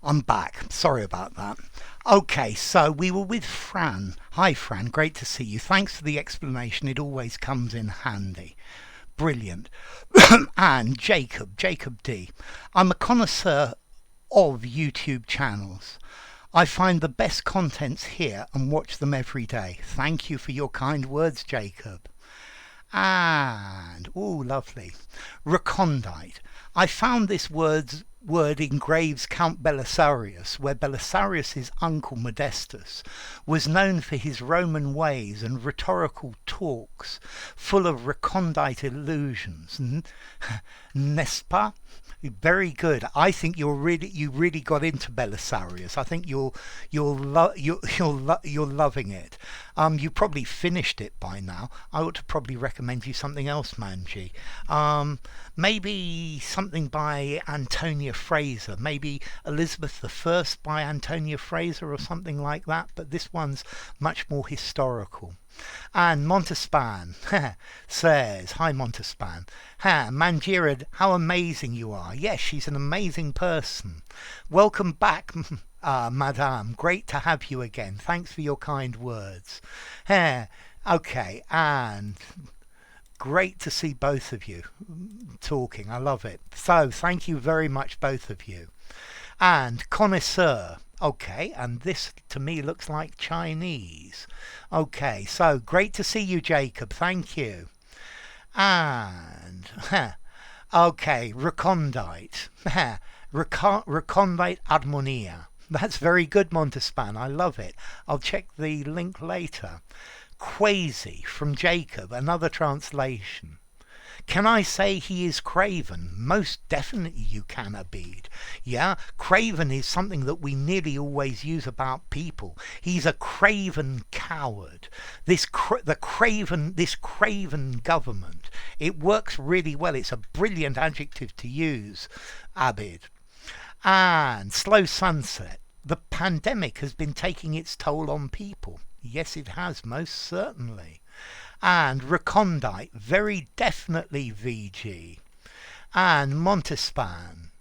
I'm back. Sorry about that. Okay, so we were with Fran. Hi, Fran. Great to see you. Thanks for the explanation. It always comes in handy. Brilliant. And Jacob D. I'm a connoisseur of YouTube channels. I find the best contents here and watch them every day. Thank you for your kind words, Jacob. And, oh, lovely. Recondite. I found this word in Graves' Count Belisarius, where Belisarius's uncle Modestus was known for his Roman ways and rhetorical talks full of recondite allusions. N'est-ce pas? Very good. I think you really got into Belisarius. I think you're loving it. You probably finished it by now. I ought to probably recommend you something else, Manji. Maybe something by Antonia Fraser. Maybe Elizabeth I by Antonia Fraser or something like that. But this one's much more historical. And Montespan says, hi Montespan, Manjira, how amazing you are. Yes, she's an amazing person. Welcome back, Madame. Great to have you again. Thanks for your kind words. Okay, and great to see both of you talking. I love it. So, thank you very much, both of you. And connoisseur. Okay, and this to me looks like Chinese. Okay, so great to see you, Jacob. Thank you. And, okay, recondite. Recondite admonia. That's very good, Montespan. I love it. I'll check the link later. Quasi from Jacob, another translation. Can I say he is craven? Most definitely you can, Abid. Yeah, craven is something that we nearly always use about people. He's a craven coward. This craven government. It works really well. It's a brilliant adjective to use, Abid. And slow sunset. The pandemic has been taking its toll on people. Yes, it has, most certainly. And recondite, very definitely VG. And Montespan,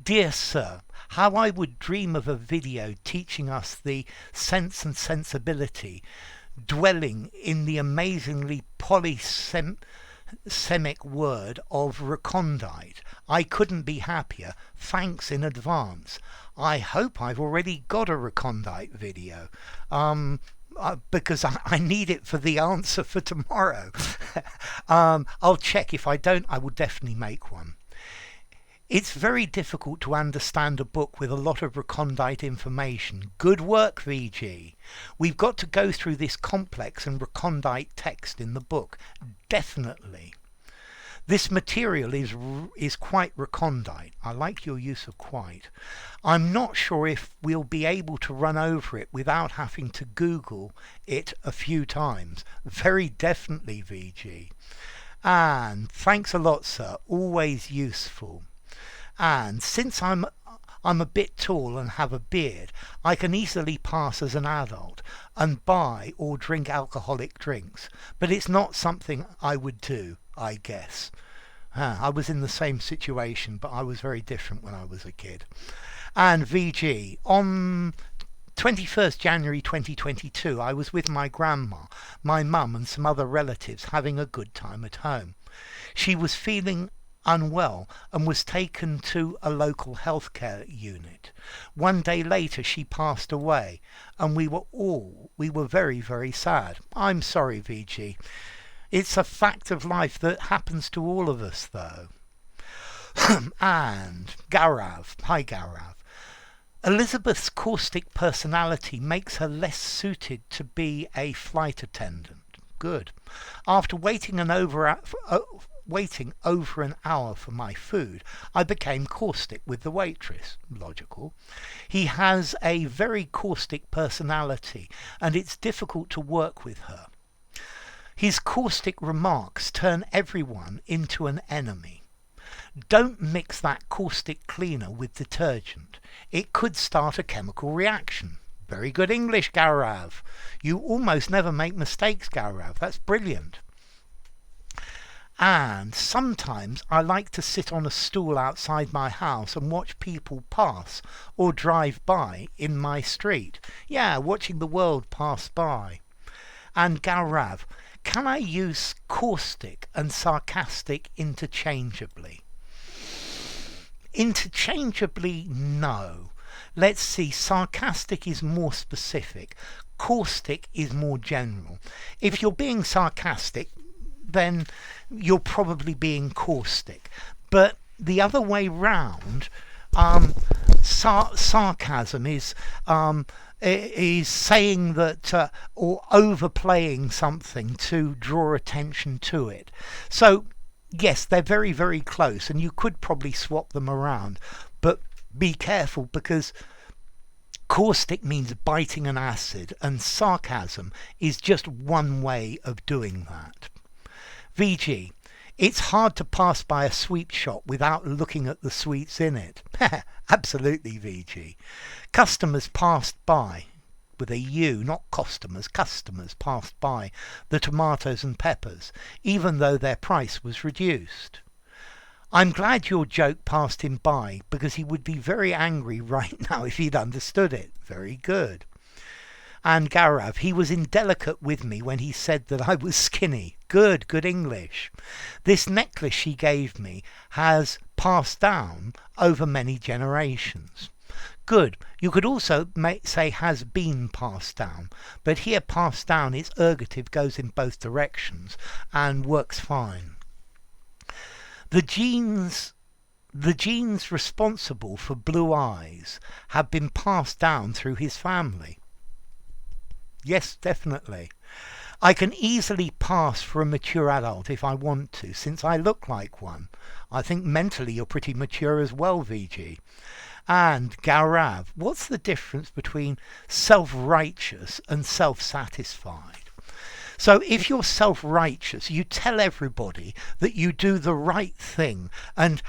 dear sir, how I would dream of a video teaching us the sense and sensibility, dwelling in the amazingly polysemic word of recondite. I couldn't be happier. Thanks in advance. I hope I've already got a recondite video. Because I need it for the answer for tomorrow. I'll check. If I don't, I will definitely make one. It's very difficult to understand a book with a lot of recondite information. Good work, VG. We've got to go through this complex and recondite text in the book. Definitely. This material is quite recondite. I like your use of quite. I'm not sure if we'll be able to run over it without having to Google it a few times. Very definitely, VG. And thanks a lot, sir. Always useful. And since I'm a bit tall and have a beard, I can easily pass as an adult and buy or drink alcoholic drinks. But it's not something I would do, I guess. I was in the same situation, but I was very different when I was a kid. And VG, on 21st January 2022, I was with my grandma, my mum and some other relatives having a good time at home. She was feeling unwell and was taken to a local healthcare unit. One day later she passed away and we were very, very sad. I'm sorry, VG. It's a fact of life that happens to all of us, though. And Gaurav, hi Gaurav. Elizabeth's caustic personality makes her less suited to be a flight attendant. Good. After waiting over an hour for my food, I became caustic with the waitress. Logical. He has a very caustic personality, and it's difficult to work with her. His caustic remarks turn everyone into an enemy. Don't mix that caustic cleaner with detergent. It could start a chemical reaction. Very good English, Gaurav. You almost never make mistakes, Gaurav. That's brilliant. And sometimes I like to sit on a stool outside my house and watch people pass or drive by in my street. Yeah, watching the world pass by. And Gaurav, can I use caustic and sarcastic interchangeably? Interchangeably, no. Let's see, sarcastic is more specific. Caustic is more general. If you're being sarcastic, then you're probably being caustic. But the other way round, sarcasm is saying that or overplaying something to draw attention to it. So yes, they're very, very close, and you could probably swap them around. But be careful, because caustic means biting an acid, and sarcasm is just one way of doing that. VG, it's hard to pass by a sweet shop without looking at the sweets in it. Absolutely, VG. Customers passed by, with a U, not customers passed by the tomatoes and peppers, even though their price was reduced. I'm glad your joke passed him by, because he would be very angry right now if he'd understood it. Very good. And Gaurav, he was indelicate with me when he said that I was skinny. Good English. This necklace she gave me has passed down over many generations. Good. You could also say has been passed down, but here passed down, its ergative goes in both directions and works fine. The genes responsible for blue eyes have been passed down through his family. Yes, definitely. I can easily pass for a mature adult if I want to, since I look like one. I think mentally you're pretty mature as well, VG. And Gaurav, what's the difference between self-righteous and self-satisfied? So if you're self-righteous, you tell everybody that you do the right thing and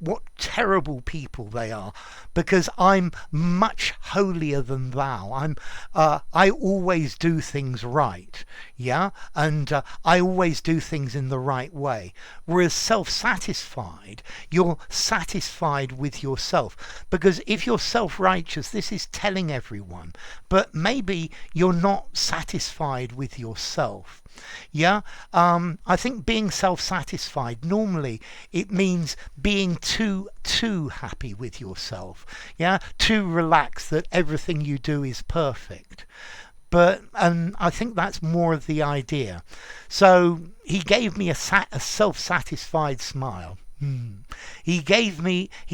what terrible people they are, because I'm much holier than thou. I always do things right, yeah, and I always do things in the right way. Whereas self-satisfied, you're satisfied with yourself, because if you're self-righteous, this is telling everyone, but maybe you're not satisfied with yourself. Yeah, I think being self-satisfied, normally it means being too happy with yourself, yeah, too relaxed that everything you do is perfect. But I think that's more of the idea. So he gave me a self-satisfied smile. He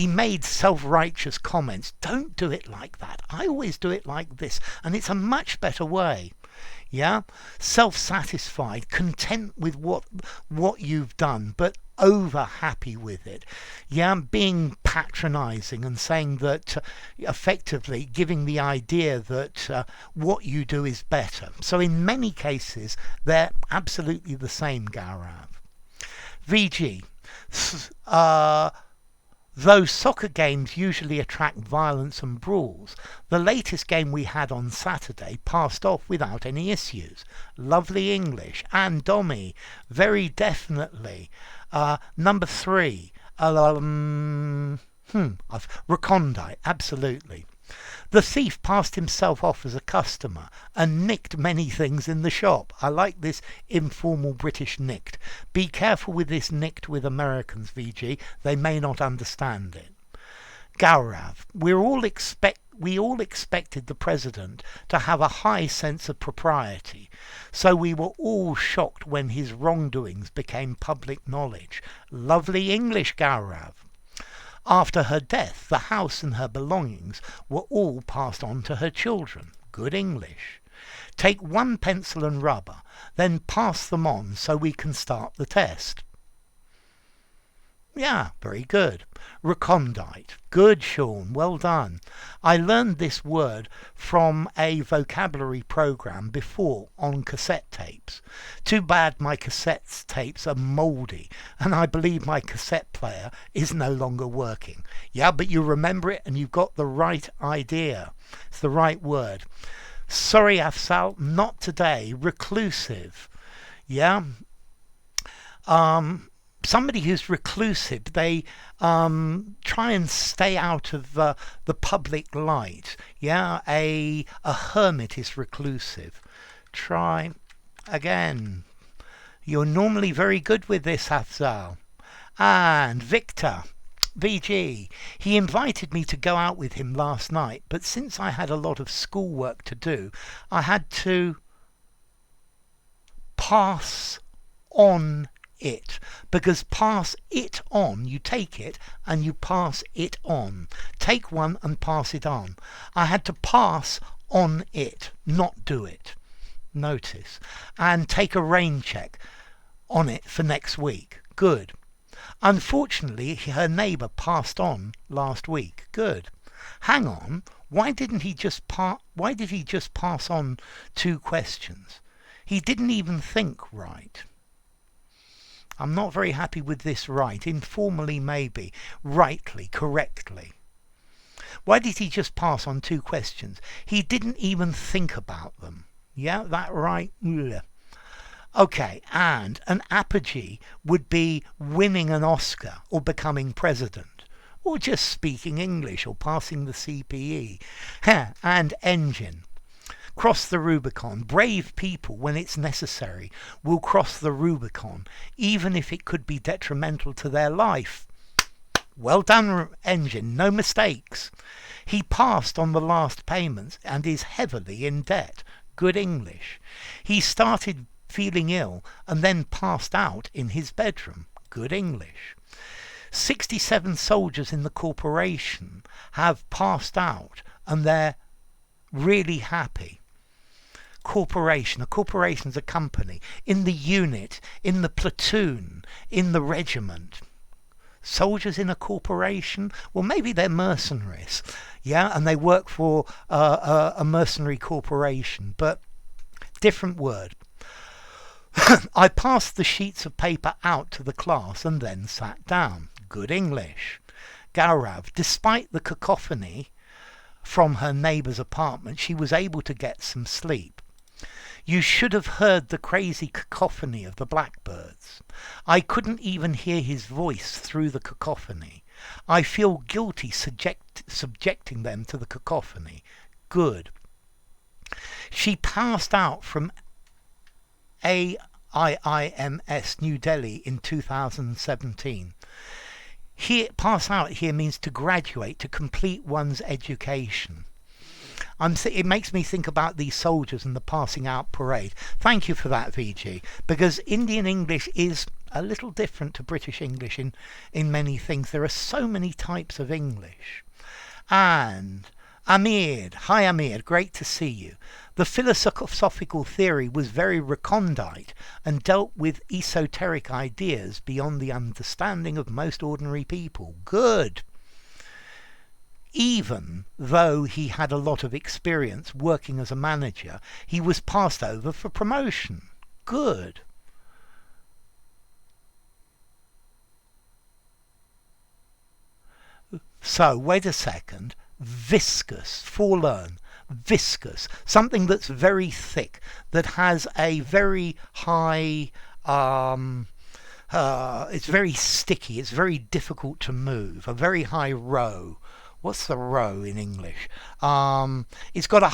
made self-righteous comments. Don't do it like that. I always do it like this, and it's a much better way. Yeah, self-satisfied, content with what you've done, but over happy with it. Yeah, being patronizing and saying that effectively giving the idea that what you do is better. So in many cases they're absolutely the same, Gaurav. VG, though soccer games usually attract violence and brawls, the latest game we had on Saturday passed off without any issues. Lovely English. And Dommy, very definitely. Number 3, recondite, absolutely. The thief passed himself off as a customer and nicked many things in the shop. I like this informal British nicked. Be careful with this nicked with Americans, VG. They may not understand it. Gaurav, we all expected the president to have a high sense of propriety, so we were all shocked when his wrongdoings became public knowledge. Lovely English, Gaurav. After her death, the house and her belongings were all passed on to her children. Good English. Take 1 pencil and rubber, then pass them on so we can start the test. Yeah, very good. Recondite. Good, Sean. Well done. I learned this word from a vocabulary program before on cassette tapes. Too bad my cassette tapes are mouldy, and I believe my cassette player is no longer working. Yeah, but you remember it and you've got the right idea. It's the right word. Sorry, Afsal, not today. Reclusive. Yeah. Somebody who's reclusive, they try and stay out of the public light. Yeah, a hermit is reclusive. Try again. You're normally very good with this, Hafzal. And Victor, VG, he invited me to go out with him last night, but since I had a lot of schoolwork to do, I had to pass on it, because pass it on, you take it and you pass it on. Take one and pass it on. I had to pass on it, not do it. Notice. And take a rain check on it for next week. Good. Unfortunately, her neighbour passed on last week. Good. Hang on. Why did he just pass on 2 questions? He didn't even think right. I'm not very happy with this right. Informally, maybe. Rightly, correctly. Why did he just pass on 2 questions? He didn't even think about them. Yeah, that right? Yeah. Okay, and an apogee would be winning an Oscar or becoming president, or just speaking English or passing the CPE. And engine. Cross the Rubicon. Brave people, when it's necessary, will cross the Rubicon, even if it could be detrimental to their life. Well done, engine. No mistakes. He passed on the last payments and is heavily in debt. Good English. He started feeling ill and then passed out in his bedroom. Good English. 67 soldiers in the corporation have passed out and they're really happy. Corporation. A corporation's a company. In the unit, in the platoon, in the regiment. Soldiers in a corporation? Well, maybe they're mercenaries. Yeah, and they work for a mercenary corporation, but different word. I passed the sheets of paper out to the class and then sat down. Good English. Gaurav, despite the cacophony from her neighbour's apartment, she was able to get some sleep. You should have heard the crazy cacophony of the blackbirds. I couldn't even hear his voice through the cacophony. I feel guilty subjecting them to the cacophony. Good. She passed out from AIIMS New Delhi in 2017. Pass out here means to graduate, to complete one's education. It makes me think about these soldiers and the passing out parade. Thank you for that, VG, because Indian English is a little different to British English in many things. There are so many types of English. And Amir, hi Amir, great to see you. The philosophical theory was very recondite and dealt with esoteric ideas beyond the understanding of most ordinary people. Good. Even though he had a lot of experience working as a manager, he was passed over for promotion. Good. So, wait a second. Viscous, forlearn, viscous, something that's very thick, that has a very high, it's very sticky, it's very difficult to move, a very high row. What's the row in English? It's got a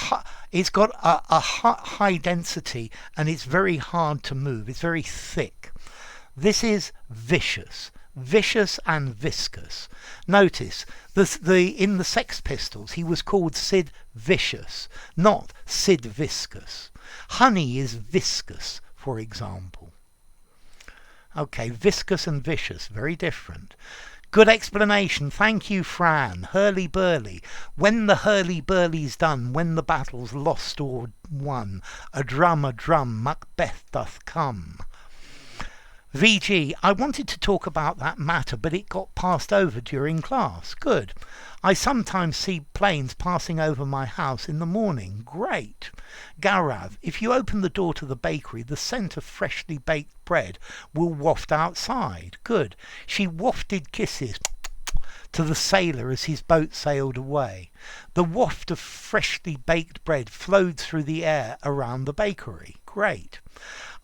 high density and it's very hard to move. It's very thick. This is vicious. Vicious and viscous. Notice in the Sex Pistols he was called Sid Vicious, not Sid Viscous. Honey is viscous, for example. Okay, viscous and vicious, very different. Good explanation. Thank you, Fran. Hurly-burly. When the hurly-burly's done, when the battle's lost or won, a drum, Macbeth doth come. VG, I wanted to talk about that matter, but it got passed over during class. Good. I sometimes see planes passing over my house in the morning. Great. Gaurav, if you open the door to the bakery, the scent of freshly baked bread will waft outside. Good. She wafted kisses to the sailor as his boat sailed away. The waft of freshly baked bread flowed through the air around the bakery. Great.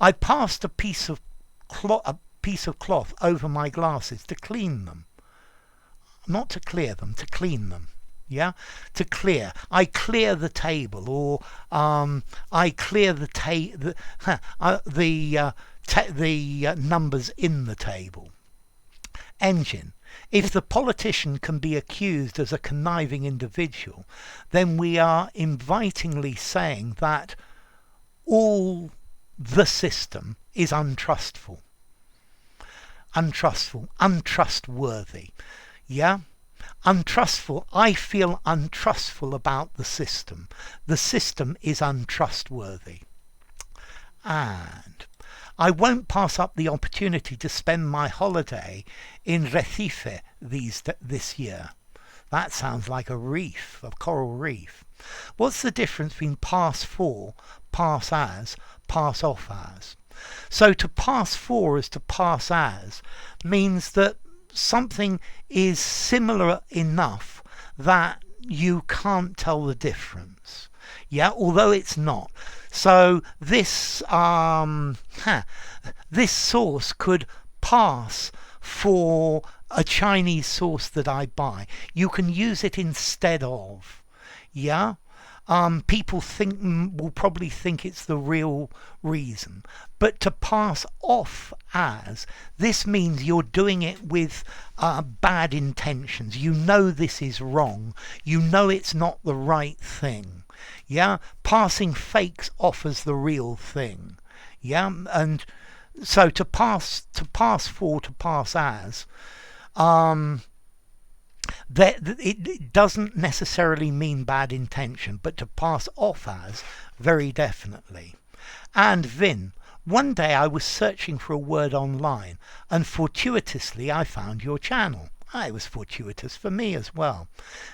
I passed a piece of piece of cloth over my glasses to clean them. Not to clear them, to clean them. Yeah, to clear. I clear the table, or I clear the numbers in the table. Engine. If the politician can be accused as a conniving individual, then we are invitingly saying that all the system is untrustful, untrustworthy. Yeah? Untrustful. I feel untrustful about the system. The system is untrustworthy. And I won't pass up the opportunity to spend my holiday in Recife this year. That sounds like a reef, a coral reef. What's the difference between pass for, pass as, pass off as? So to pass for as to pass as means that something is similar enough that you can't tell the difference. Yeah, although it's not. So this this sauce could pass for a Chinese sauce that I buy. You can use it instead of. Yeah. People will probably think it's the real reason. But to pass off as, this means you're doing it with bad intentions. You know this is wrong. You know it's not the right thing. Yeah, passing fakes off as the real thing. Yeah, and so to pass for, to pass as, it doesn't necessarily mean bad intention, but to pass off as, very definitely. And Vin, one day I was searching for a word online, and fortuitously I found your channel. It was fortuitous for me as well.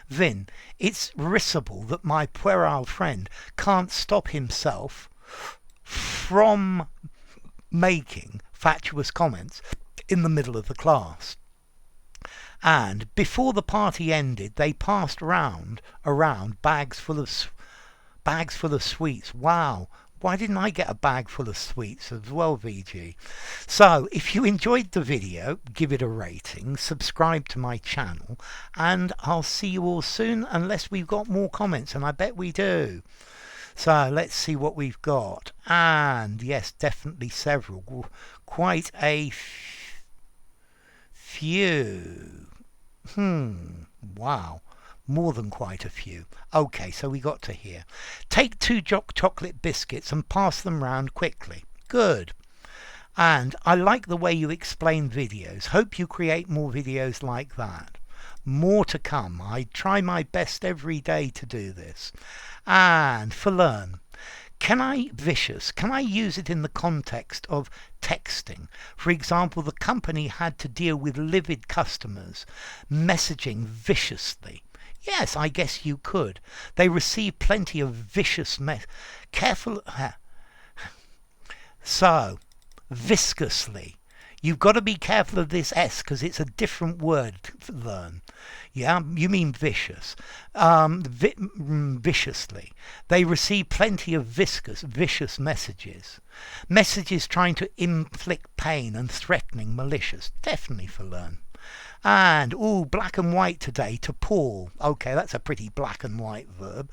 Vin, it's risible that my puerile friend can't stop himself from making fatuous comments in the middle of the class. And before the party ended, they passed around bags full of sweets. Wow. Why didn't I get a bag full of sweets as well, VG? So, if you enjoyed the video, give it a rating, subscribe to my channel, and I'll see you all soon, unless we've got more comments, and I bet we do. So, let's see what we've got. And, yes, definitely several. Quite a few. Wow. More than quite a few. Okay, so we got to here. Take 2 chocolate biscuits and pass them round quickly. Good. And I like the way you explain videos. Hope you create more videos like that. More to come. I try my best every day to do this. And for learn. Can I use it in the context of texting? For example, the company had to deal with livid customers messaging viciously. Yes, I guess you could. They received plenty of vicious So, viscously. You've got to be careful of this S because it's a different word to learn. Yeah, you mean vicious. Viciously. They received plenty of vicious messages. Messages trying to inflict pain and threatening, malicious. Definitely for learn. And, black and white today to Paul. Okay, that's a pretty black and white verb.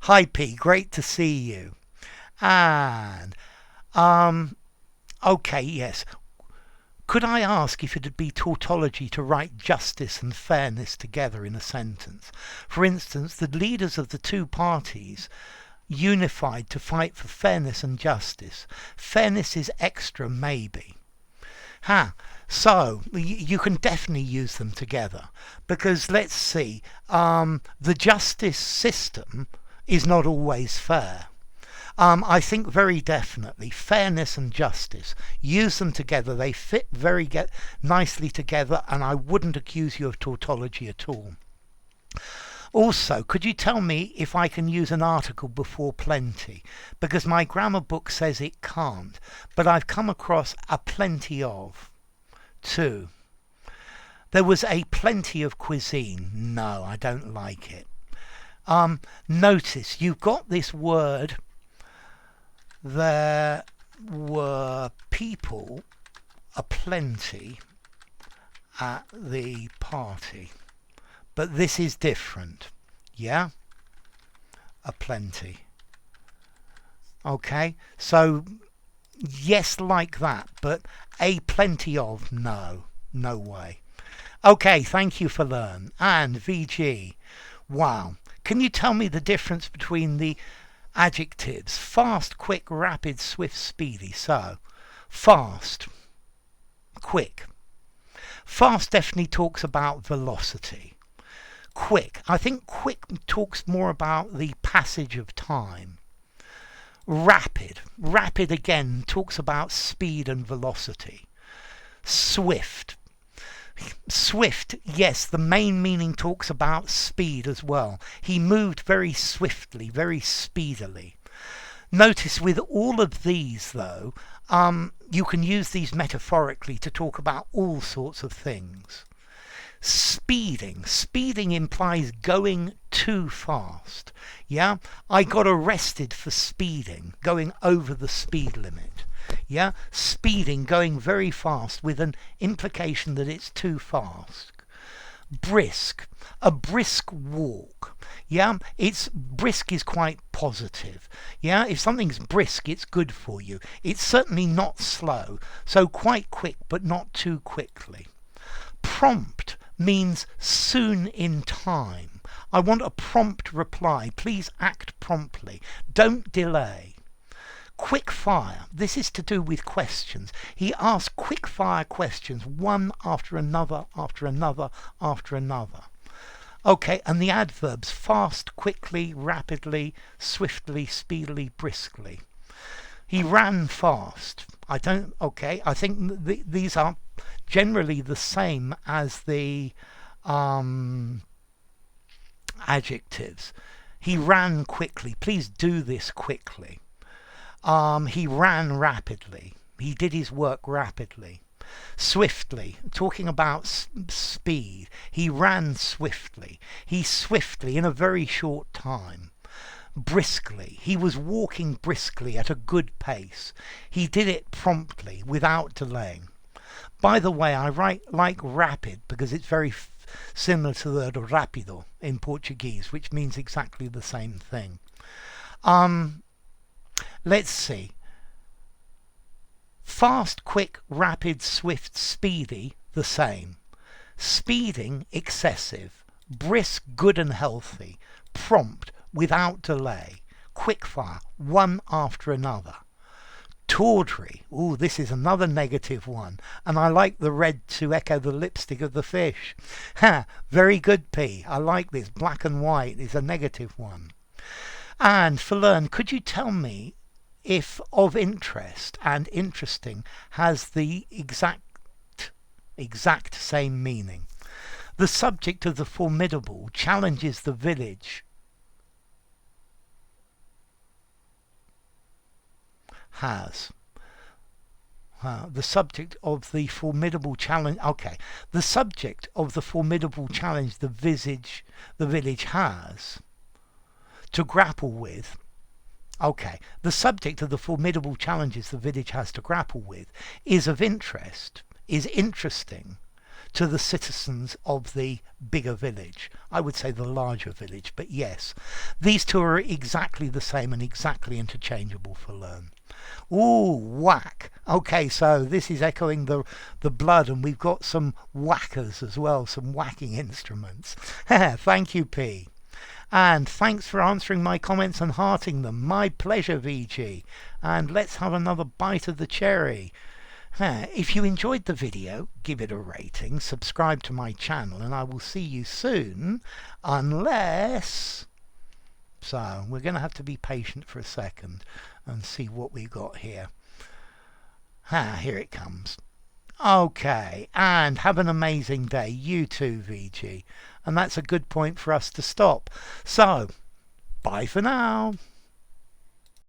Hi, P, great to see you. And, okay, yes. Could I ask if it would be tautology to write justice and fairness together in a sentence? For instance, the leaders of the two parties unified to fight for fairness and justice. Fairness is extra, maybe. So, you can definitely use them together. Because, let's see, the justice system is not always fair. I think very definitely fairness and justice. Use them together. They fit very nicely together, and I wouldn't accuse you of tautology at all. Also, could you tell me if I can use an article before plenty? Because my grammar book says it can't, but I've come across a plenty of. 2. There was a plenty of cuisine. No, I don't like it. Notice, you've got this word, there were people a plenty at the party. But this is different. Yeah? A plenty. Okay? So, yes, like that, but a plenty of, no. No way. Okay, thank you for learn. And VG. Wow. Can you tell me the difference between the adjectives fast, quick, rapid, swift, speedy? So, fast, quick. Fast definitely talks about velocity. Quick, I think quick talks more about the passage of time. Rapid again talks about speed and velocity. Swift, yes, the main meaning talks about speed as well. He moved very swiftly, very speedily. Notice with all of these though, you can use these metaphorically to talk about all sorts of things. Speeding implies going too fast. Yeah, I got arrested for speeding, going over the speed limit. Yeah, speeding, going very fast with an implication that it's too fast. Brisk, a brisk walk. Yeah, it's brisk is quite positive. Yeah, if something's brisk, it's good for you. It's certainly not slow, so quite quick, but not too quickly. Prompt means soon in time. I want a prompt reply. Please act promptly. Don't delay. Quick fire. This is to do with questions. He asked quick fire questions, one after another, after another, after another. Okay, and the adverbs fast, quickly, rapidly, swiftly, speedily, briskly. He ran fast. I think these are generally the same as the adjectives. He ran quickly. Please do this quickly. He ran rapidly. He did his work rapidly. Swiftly, talking about speed. He ran swiftly. He swiftly, in a very short time. Briskly. He was walking briskly at a good pace. He did it promptly, without delaying. By the way, I like rapid because it's very similar to the word rápido in Portuguese, which means exactly the same thing. Let's see. Fast, quick, rapid, swift, speedy, the same. Speeding, excessive. Brisk, good and healthy. Prompt, without delay. Quickfire, one after another. Tawdry, ooh, this is another negative one. And I like the red to echo the lipstick of the fish. Ha, very good, P. I like this. Black and white is a negative one. And for learn, could you tell me if of interest and interesting has the exact same meaning? The subject of the formidable challenges the village. Has. The subject of the formidable challenge. Okay. The subject of the formidable challenge the village has to grapple with. Okay. The subject of the formidable challenges the village has to grapple with is of interest, is interesting to the citizens of the bigger village. I would say the larger village, but yes. These two are exactly the same and exactly interchangeable for learn. Ooh, whack. Okay, so this is echoing the blood, and we've got some whackers as well, some whacking instruments. Thank you, P. And thanks for answering my comments and hearting them. My pleasure, VG. And let's have another bite of the cherry. If you enjoyed the video, give it a rating, subscribe to my channel, and I will see you soon, unless... So, we're going to have to be patient for a second and see what we got here. Here it comes. Okay, and have an amazing day. You too, VG. And that's a good point for us to stop. So, bye for now.